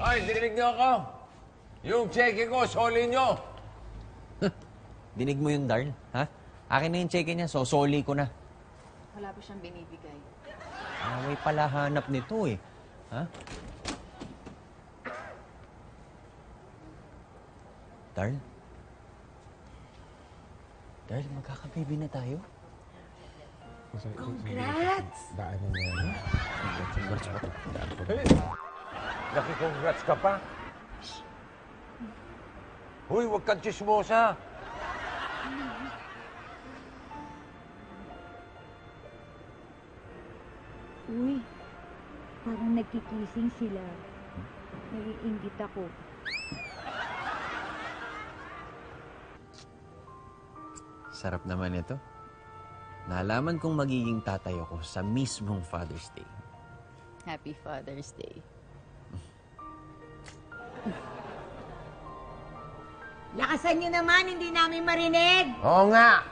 Ay, dinig niyo ako. Yung cheque ko, soli niyo. Dinig mo yun, Darl? Ha? Akin na yung cheque niya, so soli ko na. Wala pa siyang binibigay. Away pala hanap nito eh. Ha? Darl? Darl, magkakababy na tayo? Congrats! Daanan mo yan. Hey, naki-congrats ka pa. Huy, huwag kang chismosa. Uy, parang nagkikising sila. Naiingit ako. Sarap naman ito. Nalaman kong magiging tatay ako sa mismong Father's Day. Happy Father's Day. Lakasan niyo naman, hindi namin marinig! Oo nga.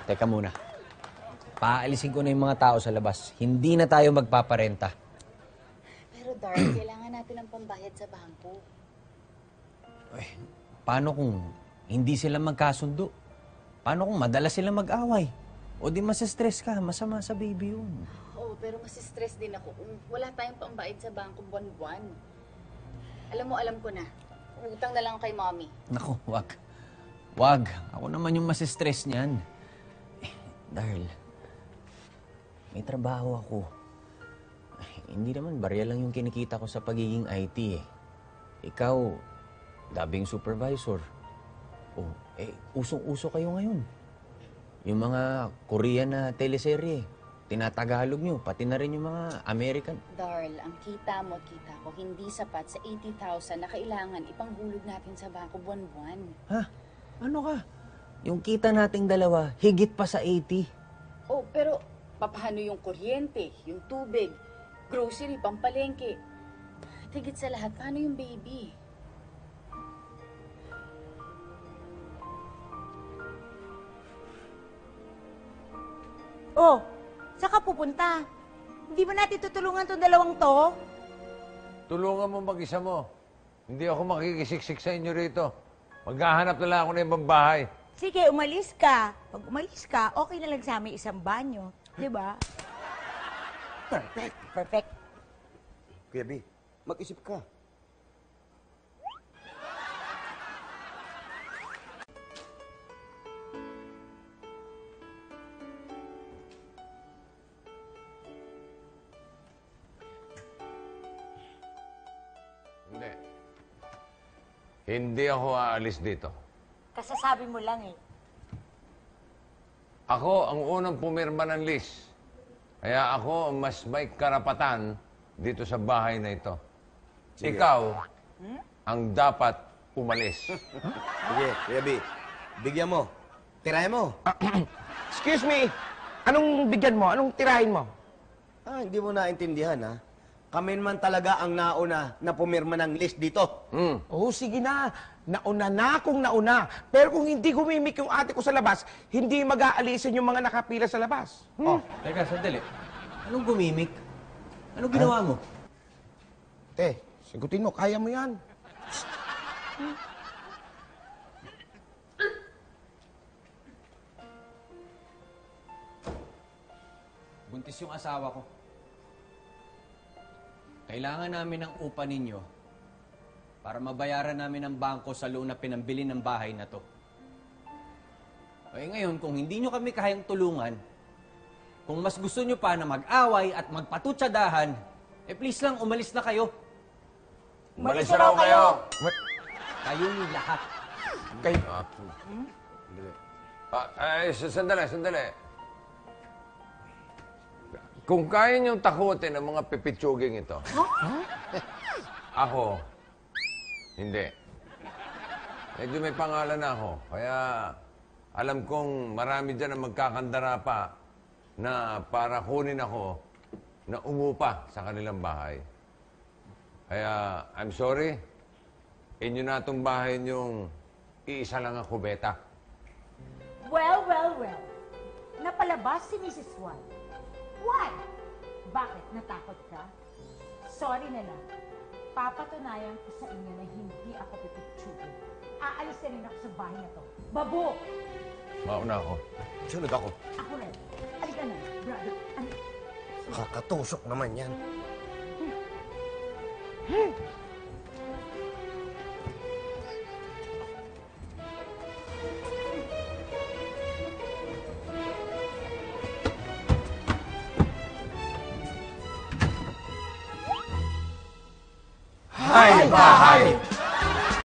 Teka muna. Paalisin ko na yung mga tao sa labas. Hindi na tayo magpaparenta. Pero Darl, kailangan natin ng pambayad sa bangko. Paano kung hindi sila magkasundo? Paano kung madalas sila mag-away? O di masistress ka, masama sa baby yun. Oo, pero masistress din ako kung wala tayong pambayad sa bangko buwan-buwan. Alam mo, alam ko na. Utang na lang kay mommy. Naku, wag. Wag. Ako naman yung masistress niyan. Darl, may trabaho ako. Hindi naman barya lang yung kinikita ko sa pagiging IT eh. Ikaw, dabing supervisor. Oh, usong-uso kayo ngayon. Yung mga Korean na teleserye, tinatagalog nyo, pati na rin yung mga American. Darl, ang kita mo at kita ko hindi sapat sa 80,000 na kailangan ipanghulog natin sa bangko buwan-buwan. Ha? Ano ka? Yung kita nating dalawa, higit pa sa 80. Oh, pero papaano yung kuryente, yung tubig, grocery, pampalengke? At higit sa lahat, paano yung baby? Oh, saan ka pupunta? Hindi ba natin tutulungan tong dalawang to? Tulungan mo mag-isa mo. Hindi ako makikisiksik sa inyo rito. Maghahanap na lang ako ng ibang bahay. Sige, umalis ka. Pag umalis ka, okay na lang sa amin isang banyo. Di ba? Perfect. Perfect. Kuya B, mag-isip ka. Hindi. Hindi ako aalis dito. Kasasabi mo lang eh. Ako ang unang pumirma ng lease. Kaya ako ang mas may karapatan dito sa bahay na ito. Sige. Ikaw ang dapat umalis. Sige, Kuya B, bigyan mo. Tirahin mo. Excuse me, anong bigyan mo? Anong tirahin mo? Hindi mo naintindihan, ha? Kami naman talaga ang nauna na pumirma ng list dito. Oh, sige na. Nauna na akong nauna. Pero kung hindi gumimik yung ate ko sa labas, hindi mag-aalisin yung mga nakapila sa labas. Oh, teka, sandali. Anong gumimik? Anong ginawa mo? Te, sigutin mo, kaya mo yan. Buntis yung asawa ko. Kailangan namin ng upa ninyo para mabayaran namin ang bangko sa loan na pinambili ng bahay na to. Ngayon, kung hindi nyo kami kayang tulungan, kung mas gusto nyo pa na mag-away at magpatutsadahan, please lang, umalis na kayo. Umalis na raw kayo! Kayong lahat. Kayo, Sandali. Kung kaya niyong takutin ang mga pipitsuging ito, ako, hindi. Medyo may pangalan na ako. Kaya alam kong marami dyan ang magkakandara pa na para kunin ako na umupa sa kanilang bahay. Kaya, I'm sorry, inyo na itong bahay niyong iisa lang ang kubeta. Well, well, well. labas si Mrs. Juan. Juan! Bakit? Natakot ka? Sorry na lang. Papatunayan ko sa inyo na hindi ako pipitsugin. Aalis na rin ako sa bahay na to. Babo! Mauna ako. Sunod ako. Ako rin. Alika na, brother. Alika. Kakatusok naman yan. Hay bahay!